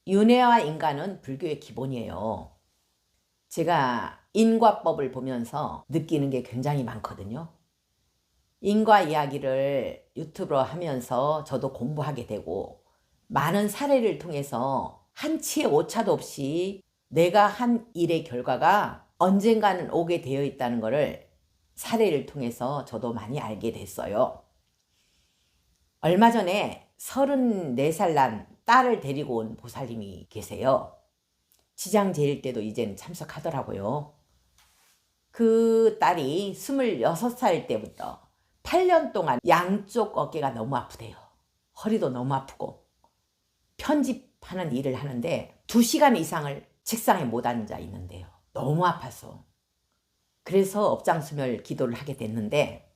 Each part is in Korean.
윤회와 인과는 불교의 기본이에요. 제가 인과법을 보면서 느끼는 게 굉장히 많거든요. 인과 이야기를 유튜브로 하면서 저도 공부하게 되고 많은 사례를 통해서 한치의 오차도 없이 내가 한 일의 결과가 언젠가는 오게 되어 있다는 것을 사례를 통해서 저도 많이 알게 됐어요. 얼마 전에 34살 난 딸을 데리고 온 보살님이 계세요. 지장제일 때도 이제는 참석하더라고요. 그 딸이 26살 때부터 8년 동안 양쪽 어깨가 너무 아프대요. 허리도 너무 아프고 편집하는 일을 하는데 2시간 이상을 책상에 못 앉아 있는데요. 너무 아파서. 그래서 업장수멸 기도를 하게 됐는데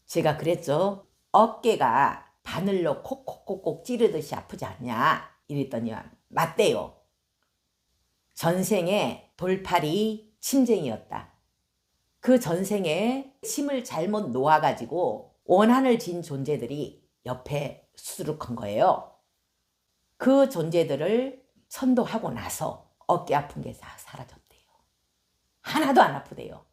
제가 그랬죠. 어깨가 바늘로 콕콕콕콕 찌르듯이 아프지 않냐 이랬더니 맞대요. 전생에 돌팔이 침쟁이였다. 그 전생에 침을 잘못 놓아가지고 원한을 진 존재들이 옆에 수두룩한 거예요. 그 존재들을 천도하고 나서 어깨 아픈 게 다 사라졌대요. 하나도 안 아프대요.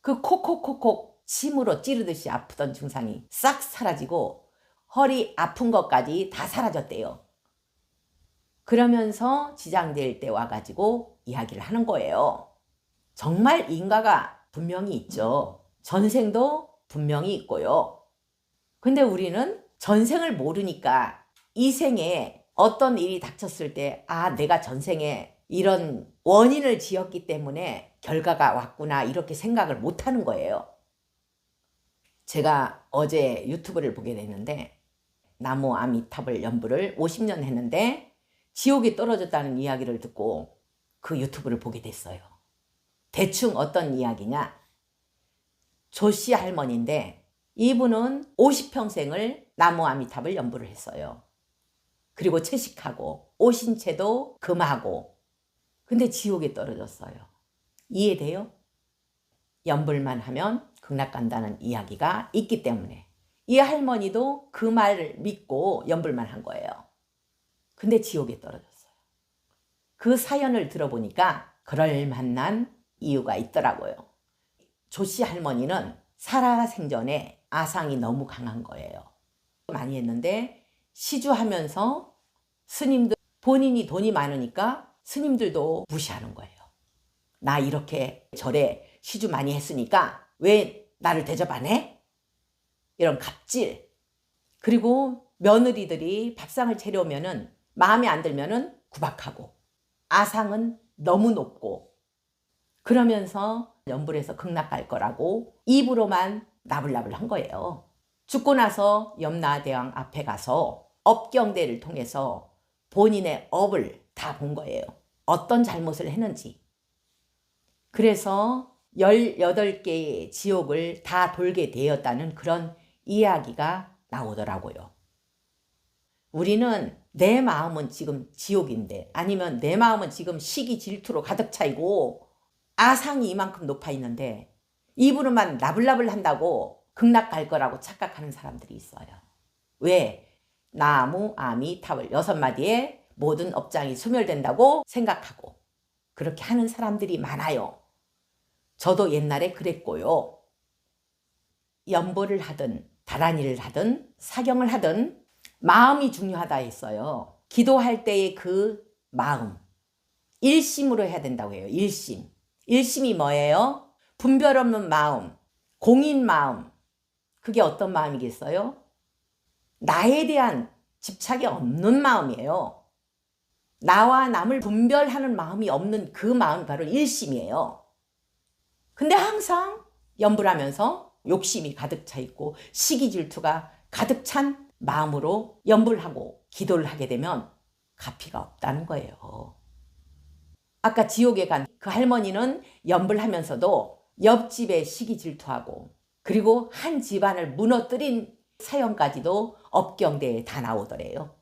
그 콕콕콕콕 침으로 찌르듯이 아프던 증상이 싹 사라지고 허리 아픈 것까지 다 사라졌대요. 그러면서 지장될 때 와가지고 이야기를 하는 거예요. 정말 인과가 분명히 있죠. 전생도 분명히 있고요. 근데 우리는 전생을 모르니까 이 생에 어떤 일이 닥쳤을 때 내가 전생에 이런 원인을 지었기 때문에 결과가 왔구나 이렇게 생각을 못하는 거예요. 제가 어제 유튜브를 보게 됐는데 나무 아미타불 연부를 50년 했는데 지옥이 떨어졌다는 이야기를 듣고 그 유튜브를 보게 됐어요. 대충 어떤 이야기냐? 조씨 할머니인데 이분은 50평생을 나무 아미탑을 연부를 했어요. 그리고 채식하고 오신채도 금하고 근데 지옥에 떨어졌어요. 이해돼요? 연불만 하면 극락 간다는 이야기가 있기 때문에 이 할머니도 그 말을 믿고 연불만 한 거예요. 근데 지옥에 떨어졌어요. 그 사연을 들어보니까 그럴만한 이유가 있더라고요. 조씨 할머니는 살아생전에 아상이 너무 강한 거예요. 많이 했는데 시주하면서 스님들 본인이 돈이 많으니까 스님들도 무시하는 거예요. 나 이렇게 절에 시주 많이 했으니까 왜 나를 대접 안 해? 이런 갑질. 그리고 며느리들이 밥상을 차려오면은 마음에 안 들면은 구박하고 아상은 너무 높고 그러면서 연불에서 극락 갈 거라고 입으로만 나불나불 한 거예요. 죽고 나서 염라대왕 앞에 가서 업경대를 통해서 본인의 업을 다 본 거예요. 어떤 잘못을 했는지. 그래서 18개의 지옥을 다 돌게 되었다는 그런 이야기가 나오더라고요. 우리는 내 마음은 지금 지옥인데 아니면 내 마음은 지금 시기 질투로 가득 차이고 아상이 이만큼 높아 있는데 입으로만 나불나불 한다고 극락 갈 거라고 착각하는 사람들이 있어요. 왜? 나무 아미타불 6마디에 모든 업장이 소멸된다고 생각하고 그렇게 하는 사람들이 많아요. 저도 옛날에 그랬고요. 연보를 하든 다란이를 하든 사경을 하든 마음이 중요하다 했어요. 기도할 때의 그 마음 일심으로 해야 된다고 해요. 일심. 일심이 뭐예요? 분별 없는 마음, 공인 마음. 그게 어떤 마음이겠어요? 나에 대한 집착이 없는 마음이에요. 나와 남을 분별하는 마음이 없는 그 마음이 바로 일심이에요. 근데 항상 연불하면서 욕심이 가득 차 있고 시기 질투가 가득 찬 마음으로 연불하고 기도를 하게 되면 가피가 없다는 거예요. 아까 지옥에 간 그 할머니는 연불하면서도 옆집에 시기 질투하고 그리고 한 집안을 무너뜨린 사연까지도 업경대에 다 나오더래요.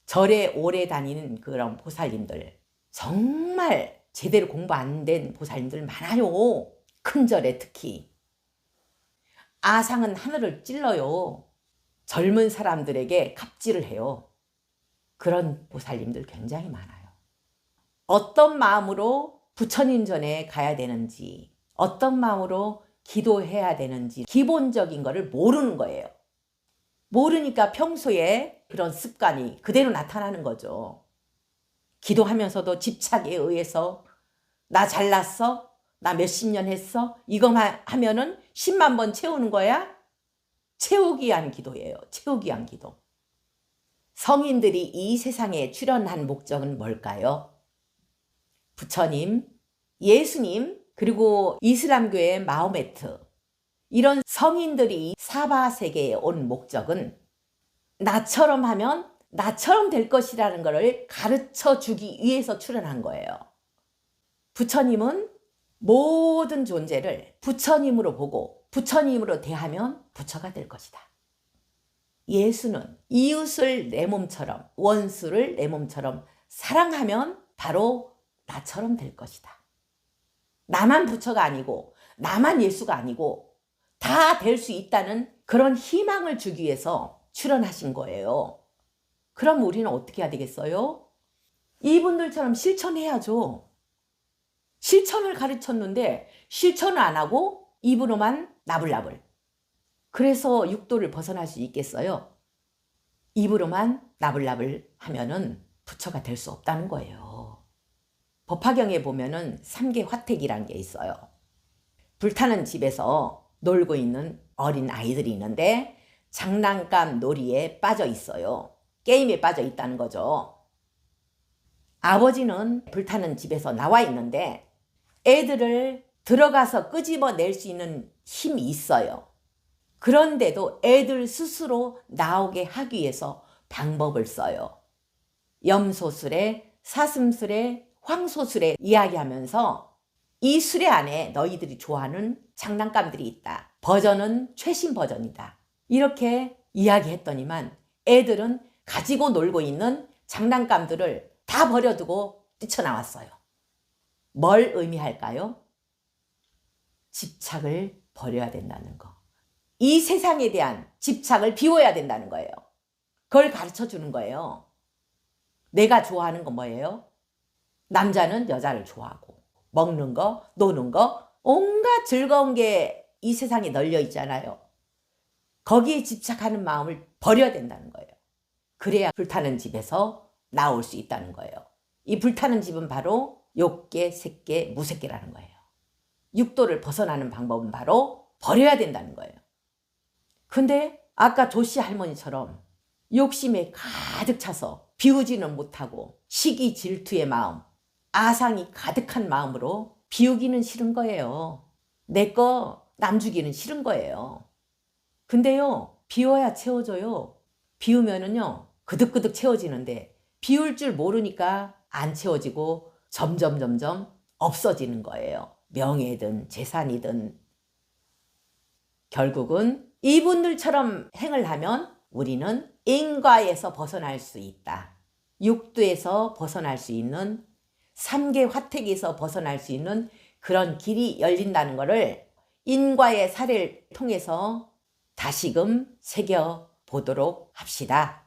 절에 오래 다니는 그런 보살님들 정말 제대로 공부 안 된 보살님들 많아요. 큰 절에 특히. 아상은 하늘을 찔러요. 젊은 사람들에게 갑질을 해요. 그런 보살님들 굉장히 많아요. 어떤 마음으로 부처님 전에 가야 되는지, 어떤 마음으로 기도해야 되는지 기본적인 거를 모르는 거예요. 모르니까 평소에 그런 습관이 그대로 나타나는 거죠. 기도하면서도 집착에 의해서 나 잘났어? 나 몇십 년 했어? 이거만 하면은 10만 번 채우는 거야? 채우기 위한 기도예요. 채우기 위한 기도. 성인들이 이 세상에 출현한 목적은 뭘까요? 부처님, 예수님, 그리고 이슬람교의 마호메트, 이런 성인들이 사바세계에 온 목적은 나처럼 하면 나처럼 될 것이라는 것을 가르쳐 주기 위해서 출현한 거예요. 부처님은 모든 존재를 부처님으로 보고 부처님으로 대하면 부처가 될 것이다. 예수는 이웃을 내 몸처럼, 원수를 내 몸처럼 사랑하면 바로 나처럼 될 것이다. 나만 부처가 아니고 나만 예수가 아니고 다 될 수 있다는 그런 희망을 주기 위해서 출현하신 거예요. 그럼 우리는 어떻게 해야 되겠어요? 이분들처럼 실천해야죠. 실천을 가르쳤는데 실천을 안 하고 입으로만 나불나불. 그래서 육도를 벗어날 수 있겠어요? 입으로만 나불나불 하면은 부처가 될 수 없다는 거예요. 법화경에 보면은 삼계 화택이라는 게 있어요. 불타는 집에서 놀고 있는 어린 아이들이 있는데 장난감 놀이에 빠져 있어요. 게임에 빠져 있다는 거죠. 아버지는 불타는 집에서 나와 있는데 애들을 들어가서 끄집어낼 수 있는 힘이 있어요. 그런데도 애들 스스로 나오게 하기 위해서 방법을 써요. 염소술에, 사슴술에, 황소술에 이야기하면서 이 수레 안에 너희들이 좋아하는 장난감들이 있다. 버전은 최신 버전이다. 이렇게 이야기했더니만 애들은 가지고 놀고 있는 장난감들을 다 버려두고 뛰쳐나왔어요. 뭘 의미할까요? 집착을 버려야 된다는 거. 이 세상에 대한 집착을 비워야 된다는 거예요. 그걸 가르쳐 주는 거예요. 내가 좋아하는 건 뭐예요? 남자는 여자를 좋아하고 먹는 거, 노는 거, 온갖 즐거운 게 이 세상에 널려 있잖아요. 거기에 집착하는 마음을 버려야 된다는 거예요. 그래야 불타는 집에서 나올 수 있다는 거예요. 이 불타는 집은 바로 욕계, 색계, 무색계라는 거예요. 육도를 벗어나는 방법은 바로 버려야 된다는 거예요. 근데 아까 조씨 할머니처럼 욕심에 가득 차서 비우지는 못하고 시기 질투의 마음, 아상이 가득한 마음으로 비우기는 싫은 거예요. 내 거 남 주기는 싫은 거예요. 근데요, 비워야 채워져요. 비우면은요, 그득그득 채워지는데 비울 줄 모르니까 안 채워지고 점점 없어지는 거예요. 명예든 재산이든. 결국은 이분들처럼 행을 하면 우리는 인과에서 벗어날 수 있다. 육도에서 벗어날 수 있는, 삼계 화택에서 벗어날 수 있는 그런 길이 열린다는 것을 인과의 사례를 통해서 다시금 새겨보도록 합시다.